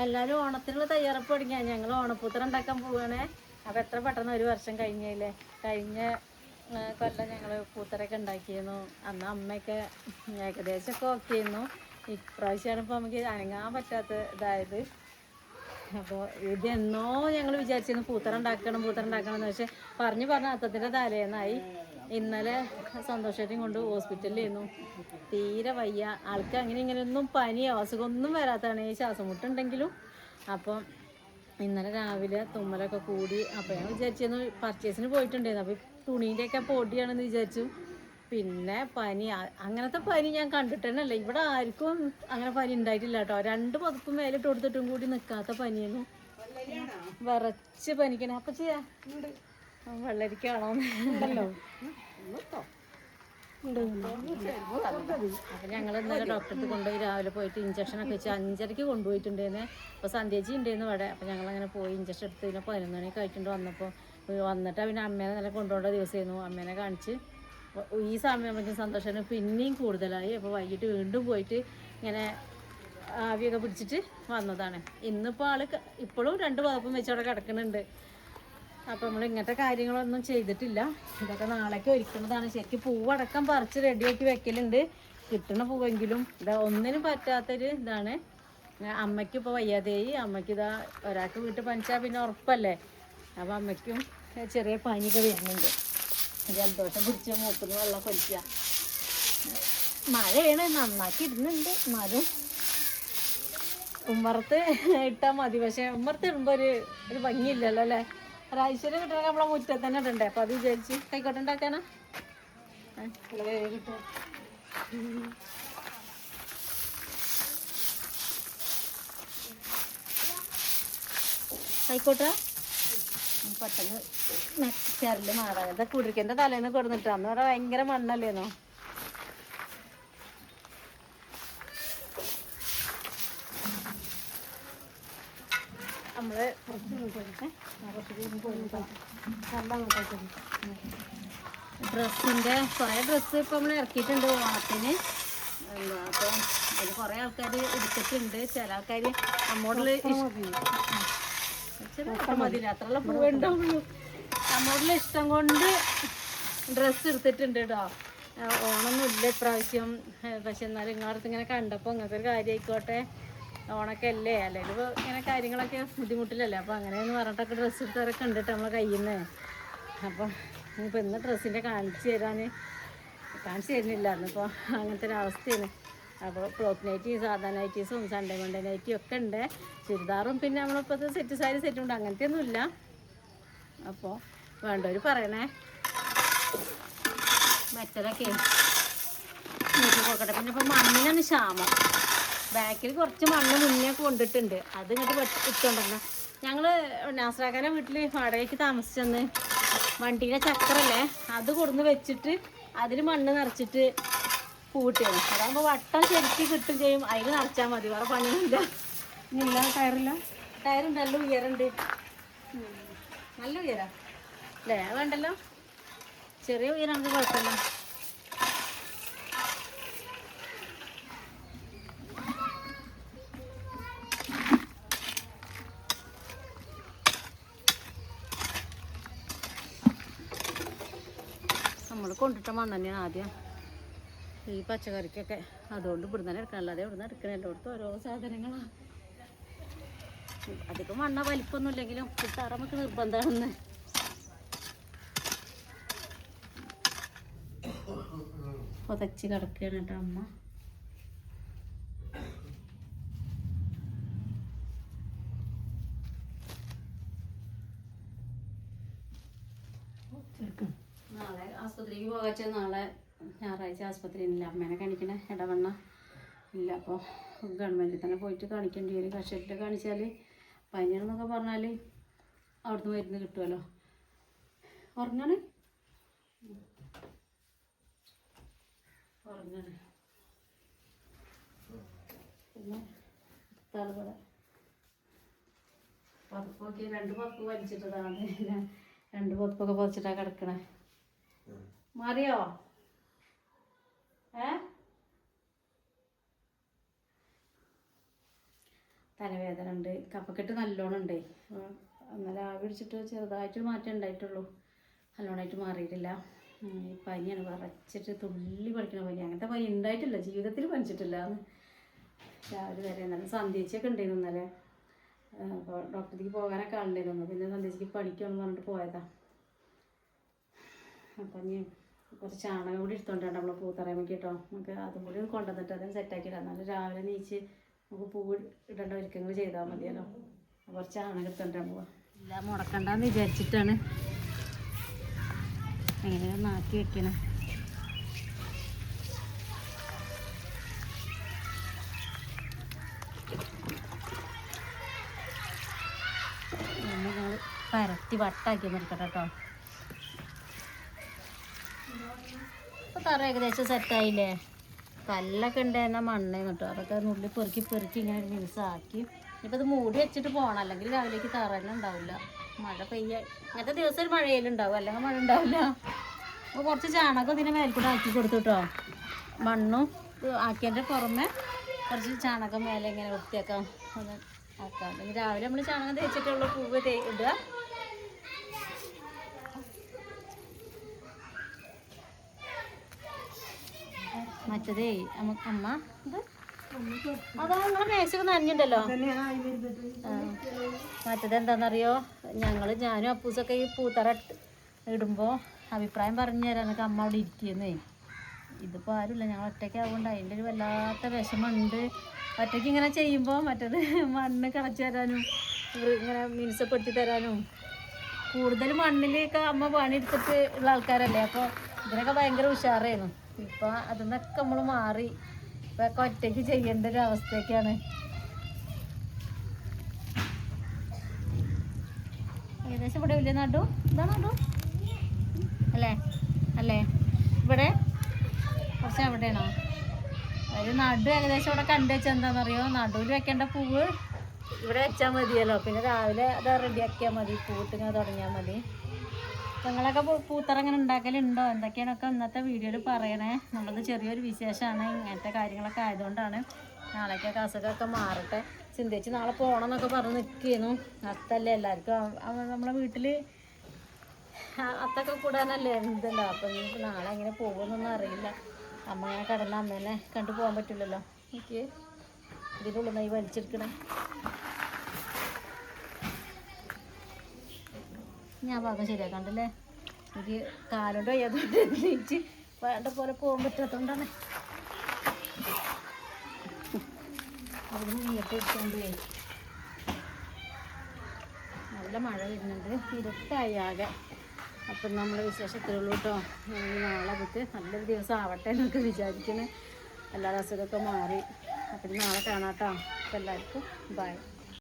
എല്ലാവരും ഓണത്തിനുള്ള തയ്യാറെടുപ്പ് തുടങ്ങിയ ഞങ്ങൾ ഓണപ്പൂത്തറ ഉണ്ടാക്കാൻ പോവുകയാണേ. അപ്പോൾ എത്ര പെട്ടെന്ന് ഒരു വർഷം കഴിഞ്ഞില്ലേ. കഴിഞ്ഞ കൊല്ലം ഞങ്ങൾ പൂത്തറയൊക്കെ ഉണ്ടാക്കിയിരുന്നു. അന്ന് അമ്മയൊക്കെ ഏകദേശമൊക്കെ ഓക്കെ ആയിരുന്നു. ഇപ്രാവശ്യമാണ് ഇപ്പോൾ നമുക്ക് അനങ്ങാൻ പറ്റാത്ത ഇതായത്. അപ്പോൾ ഇതെന്നോ ഞങ്ങൾ വിചാരിച്ചിരുന്നു പൂത്തറ ഉണ്ടാക്കണം എന്ന്. പക്ഷെ പറഞ്ഞു അത്തത്തിൻ്റെ തലേന്നായി. ഇന്നലെ സന്തോഷമായിട്ടും കൊണ്ട് ഹോസ്പിറ്റലിലായിരുന്നു. തീരെ വയ്യ ആൾക്ക്. ഇങ്ങനെയൊന്നും പനിയോ അസുഖമൊന്നും വരാത്തതാണ്, ഈ ശ്വാസം മുട്ടുണ്ടെങ്കിലും. അപ്പം ഇന്നലെ രാവിലെ തുമ്മലൊക്കെ കൂടി. അപ്പോൾ ഞാൻ വിചാരിച്ചിരുന്നു പർച്ചേസിന് പോയിട്ടുണ്ടായിരുന്നു. അപ്പോൾ തുണീൻ്റെയൊക്കെ പൊടിയാണെന്ന് വിചാരിച്ചു. പിന്നെ പനി, അങ്ങനത്തെ പനി ഞാൻ കണ്ടിട്ടേനല്ല. ഇവിടെ ആർക്കും അങ്ങനെ പനി ഉണ്ടായിട്ടില്ല കേട്ടോ. 2 പുതപ്പും മേലിട്ട് കൊടുത്തിട്ടും കൂടി നിൽക്കാത്ത പനിയായിരുന്നു. വിറച്ച് പനിക്കണം. അപ്പം ചെയ്യാ വെള്ളരിക്കാണോ ഉണ്ടല്ലോ. അപ്പം ഞങ്ങൾ ഇന്നലെ ഡോക്ടർക്ക് കൊണ്ടുപോയി രാവിലെ പോയിട്ട് ഇഞ്ചക്ഷനൊക്കെ വെച്ച് 5:30 കൊണ്ടുപോയിട്ടുണ്ടായിരുന്നേ. അപ്പോൾ സന്ധ്യേച്ചി ഉണ്ടായിരുന്നു ഇവിടെ. അപ്പോൾ ഞങ്ങളങ്ങനെ പോയി ഇഞ്ചക്ഷൻ എടുത്ത് പിന്നെ 11 മണിക്ക് കഴിച്ചിട്ട് വന്നിട്ട് പിന്നെ അമ്മേനെ നല്ല കൊണ്ടുപോകേണ്ട ദിവസമായിരുന്നു. അമ്മേനെ കാണിച്ച് ഈ സമയമാകുമ്പോഴേക്കും സന്തോഷത്തിന് പിന്നെയും കൂടുതലായി. അപ്പോൾ വൈകിട്ട് വീണ്ടും പോയിട്ട് ഇങ്ങനെ ആവിയൊക്കെ പിടിച്ചിട്ട് വന്നതാണ്. ഇന്നിപ്പോൾ ആൾ ഇപ്പോഴും 2 പുതപ്പും വെച്ച് അവിടെ കിടക്കുന്നുണ്ട്. അപ്പോൾ നമ്മൾ ഇങ്ങനത്തെ കാര്യങ്ങളൊന്നും ചെയ്തിട്ടില്ല. ഇതൊക്കെ നാളേക്ക് ഒരുക്കുന്നതാണ്. ശരിക്കും പൂവടക്കം പറിച്ച് റെഡിയാക്കി വെക്കലുണ്ട്. കിട്ടണ പൂവെങ്കിലും ഇതാ ഒന്നിനും പറ്റാത്തൊരു ഇതാണ്. അമ്മയ്ക്കും ഇപ്പോൾ വയ്യാതെയായി. അമ്മയ്ക്ക് ഇതാ ഒരാൾക്ക് വീട്ടിൽ പനിച്ചാൽ പിന്നെ ഉറപ്പല്ലേ. അപ്പോൾ അമ്മയ്ക്കും ചെറിയ പനിയൊക്കെ വരുന്നുണ്ട്. ജലദോഷം പിടിച്ച് മൂക്കുന്ന വെള്ളം കൊലിക്കുക. മഴയാണ്, നന്നാക്കി ഇടുന്നുണ്ട്. എന്നാലും ഉമ്മറത്ത് ഇട്ടാൽ മതി. പക്ഷേ ഉമ്മറത്ത് ഇടുമ്പോൾ ഒരു ഭംഗിയില്ലല്ലോ അല്ലേ. ഒരൈശ്വര്യം കിട്ടണമെങ്കിൽ നമ്മളെ മുറ്റത്ത് തന്നെ ഇടണ്ടേ. അപ്പോൾ അത് വിചാരിച്ച് കൈക്കോട്ട ഉണ്ടാക്കാനാ കിട്ടും. ആയിക്കോട്ടെ. പെട്ടെന്ന് ചെരല് മാറാൻ എന്താ കുടിരിക്കൻ്റെ തലേന്ന് കൊടുന്നിട്ട് അന്ന് അവിടെ ഭയങ്കര മണ്ണല്ലേന്നോ. നമ്മള് ഡ്രസ്സിൻ്റെ കുറേ ഡ്രസ്സ് ഇപ്പം നമ്മൾ ഇറക്കിയിട്ടുണ്ട് ഓണത്തിന്. അപ്പം അതിൽ കുറേ ആൾക്കാർ എടുത്തിട്ടുണ്ട്. ചില ആൾക്കാർ നമ്മോടിൽ മതിയില്ല, അത്രയുള്ള പൂവേ ഉണ്ടാവുള്ളൂ. നമ്മോടിൽ ഇഷ്ടം കൊണ്ട് ഡ്രസ്സ് എടുത്തിട്ടുണ്ട് കേട്ടോ. ഓണമൊന്നും ഇല്ല ഇപ്രാവശ്യം. പക്ഷെ എന്നാലും നിങ്ങളടുത്ത് ഇങ്ങനെ കണ്ടപ്പോൾ ഇങ്ങനത്തെ ഒരു കാര്യം ആയിക്കോട്ടെ, ഓണൊക്കെ അല്ലേ, അല്ലെങ്കിൽ ഇപ്പോൾ ഇങ്ങനെ കാര്യങ്ങളൊക്കെ ബുദ്ധിമുട്ടില്ലല്ലേ. അപ്പോൾ അങ്ങനെയെന്ന് പറഞ്ഞിട്ടൊക്കെ ഡ്രസ്സ് എടുത്തവരൊക്കെ ഉണ്ട് കേട്ടോ നമ്മളെ കയ്യിൽ നിന്ന്. അപ്പം ഇപ്പോൾ ഇന്ന് ഡ്രസ്സിൻ്റെ കാണിച്ചു തരുന്നില്ല. എന്നിപ്പോൾ അങ്ങനത്തെ ഒരു അവസ്ഥയാണ്. അപ്പോൾ ഫ്രോക്ക് നൈറ്റി, സാധാ നൈറ്റീസും സൺഡേ മൺഡേ നൈറ്റിയും ഒക്കെ ഉണ്ട്. ചുരിദാറും പിന്നെ നമ്മളിപ്പോഴത്തെ സെറ്റ് സാരി സെറ്റുണ്ട്, അങ്ങനത്തെ ഒന്നുമില്ല. അപ്പോൾ വേണ്ടവർ പറയണേ. മെറ്റലൊക്കെ നോക്കി പോക്കട്ടെ. പിന്നെ ഇപ്പോൾ മണ്ണിനൊന്ന് ക്ഷാമം. ബാക്കിൽ കുറച്ച് മണ്ണ് മുന്നേ കൊണ്ടിട്ടുണ്ട്. അത് ഇങ്ങോട്ട് ഇട്ടുകൊണ്ടിരുന്ന ഞങ്ങൾ നാസ്രാക്കാൻ്റെ വീട്ടിൽ വാടകയ്ക്ക് താമസിച്ചെന്ന് വണ്ടീൻ്റെ ചക്രല്ലേ അത് കൊടുന്ന് വെച്ചിട്ട് അതിൽ മണ്ണ് നിറച്ചിട്ട് പൂട്ടിയാണ്. അതാകുമ്പോൾ വട്ടം ശരിക്കും കിട്ടും ചെയ്യും. അതിൽ നിറച്ചാൽ മതി, വേറെ പണിയില്ല. ഇല്ല ടയറുണ്ട്, നല്ല ഉയരണ്ട്. നല്ല ഉയരം അല്ലേ, വേണ്ടല്ലോ. ചെറിയ ഉയരാണെങ്കിൽ കുഴപ്പമില്ല. നമ്മൾ കൊണ്ടിട്ട മണ്ണ് തന്നെയാണ് ആദ്യം ഈ പച്ചക്കറിക്കൊക്കെ. അതുകൊണ്ട് ഇവിടെ തന്നെ എടുക്കണം, അല്ലാതെ ഇവിടെ നിന്ന് എടുക്കണം. എല്ലായിടത്തും ഓരോ സാധനങ്ങളാണ്. അധികം മണ്ണ വലിപ്പൊന്നും ഇല്ലെങ്കിലും കിട്ടാറ നമുക്ക് നിർബന്ധമാണെന്ന്. പുതച്ച് കിടക്കുകയാണ് കേട്ടോ അമ്മ. നാളെ ആസ്പത്രിക്ക് പോകാച്ച. നാളെ ഞായറാഴ്ച ആസ്പത്രിയില്ല. അമ്മേനെ കാണിക്കണേ ഇടവണ്ണ ഇല്ല. അപ്പോൾ ഗവൺമെൻറ്റിൽ തന്നെ പോയിട്ട് കാണിക്കേണ്ടി വരും. കഷത്തിൽ കാണിച്ചാൽ പനിയാണെന്നൊക്കെ പറഞ്ഞാൽ അവിടുന്ന് മരുന്ന് കിട്ടുമല്ലോ. ഉറങ്ങാണ് പിന്നെ തലവിടെ പുതപ്പൊക്കെ 2 പുതപ്പ് വലിച്ചിട്ടതാണ്. 2 പുതപ്പൊക്കെ പുതച്ചിട്ടാണ് കിടക്കണേ. മാറിയോ? തലവേദന ഉണ്ട്, കഫക്കെട്ട് നല്ലോണം ഉണ്ടേ. അന്നേരം ആവി പിടിച്ചിട്ട് ചെറുതായിട്ട് മാറ്റം ഉണ്ടായിട്ടുള്ളൂ, നല്ലോണമായിട്ട് മാറിയിട്ടില്ല. ഈ പനിയാണ്, വിറച്ചിട്ട് തുള്ളി പഠിക്കണ പനി. അങ്ങനത്തെ പനി ഉണ്ടായിട്ടില്ല, ജീവിതത്തിൽ പനിച്ചിട്ടില്ല. രാവിലെ വരെ എന്നാലും സന്ധ്യച്ചൊക്കെ ഉണ്ടായിരുന്നു ഇന്നലെ. അപ്പോൾ ഡോക്ടറിലേക്ക് പോകാനൊക്കെ ആളുണ്ടായിരുന്നു. പിന്നെ സന്ധ്യച്ചക്ക് പണിക്കാണെന്ന് പറഞ്ഞിട്ട് പോയതാണ്. അപ്പം ഇനി കുറച്ച് ചാണകം കൂടി എടുത്തോണ്ടാണ് നമ്മൾ പൂത്തറയുമ്പോൾ കേട്ടോ. നമുക്ക് അതും കൂടി കൊണ്ടുവന്നിട്ട് അതും സെറ്റാക്കിയിടാം. എന്നാലും രാവിലെ നീച്ച് നമുക്ക് പൂവ് ഇടേണ്ട ഒരുക്കങ്ങൾ ചെയ്താൽ മതിയല്ലോ. കുറച്ച് ചാണകം എടുത്തോണ്ടാണ് പോവാം. എല്ലാം മുടക്കണ്ടെന്ന് വിചാരിച്ചിട്ടാണ് എങ്ങനെയാണ് നാക്കി വെക്കണം. നമ്മൾ പരത്തി വട്ടാക്കി നിർക്കട്ടെ കേട്ടോ. ഇപ്പോൾ തറ ഏകദേശം സെറ്റായില്ലേ. കല്ലൊക്കെ ഉണ്ടായിരുന്ന മണ്ണേന്ന് കേട്ടോ, അതൊക്കെ നുള്ളി പെറുക്കി ഇങ്ങനെ ഒരു മിനുസാക്കി. ഇപ്പം ഇത് മൂടി വെച്ചിട്ട് പോകണം, അല്ലെങ്കിൽ രാവിലേക്ക് തറ തന്നെ ഉണ്ടാവില്ല. മഴ ഇങ്ങനത്തെ ദിവസം ഒരു മഴയിലുണ്ടാവും, അല്ലെങ്കിൽ മഴ ഉണ്ടാവില്ല. അപ്പോൾ കുറച്ച് ചാണകം ഇതിനെ മേൽക്കൂടെ ആക്കി കൊടുത്തു കേട്ടോ. മണ്ണും ആക്കിയതിൻ്റെ പുറമെ കുറച്ച് ചാണകം മേലെ ഇങ്ങനെ വൃത്തിയാക്കാം, അത് ആക്കാം. അല്ലെങ്കിൽ രാവിലെ നമ്മൾ ചാണകം തേച്ചിട്ടുള്ള പൂവ് ഇടുക. മറ്റതേ നമുക്ക് അമ്മ ഇത് അതാ നിങ്ങളെ മേശൊക്കെ നനഞ്ഞിട്ടുണ്ടല്ലോ. മറ്റത് എന്താണെന്നറിയോ, ഞാനും അപ്പൂസൊക്കെ ഈ പൂത്തറ ഇടുമ്പോൾ അഭിപ്രായം പറഞ്ഞു തരാനൊക്കെ അമ്മ അവിടെ ഇരിക്കുന്നേ. ഇതിപ്പോൾ ആരുമില്ല, ഞങ്ങൾ ഒറ്റയ്ക്കാവുകൊണ്ട് അതിൻ്റെ ഒരു വല്ലാത്ത വിഷമമുണ്ട്. ഒറ്റയ്ക്ക് ഇങ്ങനെ ചെയ്യുമ്പോൾ മറ്റത് മണ്ണ് കിളച്ച് തരാനും ഇങ്ങനെ മിനുസപ്പെടുത്തി തരാനും, കൂടുതൽ മണ്ണിലൊക്കെ അമ്മ പണിയെടുത്തിട്ട് ഉള്ള ആൾക്കാരല്ലേ. അപ്പോൾ ഇതിനൊക്കെ ഭയങ്കര ഉഷാറായിരുന്നു. ഇപ്പം അതിൽ നിന്നൊക്കെ നമ്മൾ മാറി ഇപ്പം ഒറ്റയ്ക്ക് ചെയ്യേണ്ട ഒരു അവസ്ഥയൊക്കെയാണ്. ഏകദേശം ഇവിടെ വലിയ നടു ഇതാണ് നടു അല്ലേ ഇവിടെ കുറച്ച് എവിടെയാണോ ഒരു നടു ഏകദേശം ഇവിടെ കണ്ടു വെച്ചാൽ എന്താണെന്നറിയോ, നടുവിൽ വെക്കേണ്ട പൂവ് ഇവിടെ വെച്ചാൽ മതിയല്ലോ. പിന്നെ രാവിലെ അത് റെഡിയാക്കിയാൽ മതി, പൂട്ടിങ്ങനെ തുടങ്ങിയാൽ മതി. നിങ്ങളൊക്കെ പൂത്തറ ഇങ്ങനെ ഉണ്ടാക്കലുണ്ടോ, എന്തൊക്കെയാണൊക്കെ ഇന്നത്തെ വീഡിയോയിൽ പറയണേ. നമ്മളത് ചെറിയൊരു വിശേഷമാണ്, ഇങ്ങനത്തെ കാര്യങ്ങളൊക്കെ ആയതുകൊണ്ടാണ്. നാളേക്കൊക്കെ അസുഖമൊക്കെ മാറട്ടെ. ചിന്തിച്ച് നാളെ പോകണം എന്നൊക്കെ പറഞ്ഞ് നിൽക്കുന്നു. അത്തല്ലേ എല്ലാവർക്കും, നമ്മളെ വീട്ടിൽ അത്തൊക്കെ കൂടാനല്ലേ ഇതുണ്ടോ. അപ്പം നാളെ എങ്ങനെ പോകുമെന്നൊന്നും അറിയില്ല. അമ്മ ഇങ്ങനെ കിടന്ന അമ്മേനെ കണ്ടു പോകാൻ പറ്റില്ലല്ലോ. എനിക്ക് ഇതിൻ്റെ ഉള്ളിൽ നിന്ന് വലിച്ചെടുക്കണേ. ഞാൻ ഭാഗം ശരിയാക്കണ്ടല്ലേ, എനിക്ക് കാലോട്ട് വയ്യാത്തോണ്ട് നീച്ച് വേണ്ട പോലെ പോകാൻ പറ്റാത്തതുകൊണ്ടാണ്. അവിടെ നീട്ട് എടുത്തോണ്ട് നല്ല മഴ വരുന്നുണ്ട്, ഇരുട്ടായി ആകെ. അപ്പം നമ്മൾ വിശേഷത്തിലുള്ളൂ കേട്ടോ. നാളെ പറ്റി നല്ലൊരു ദിവസം ആവട്ടെ എന്നൊക്കെ വിചാരിക്കുന്നു. എല്ലാ അസുഖമൊക്കെ മാറി. അപ്പം നാളെ കാണാം കേട്ടോ. അപ്പം എല്ലാവർക്കും ബൈ.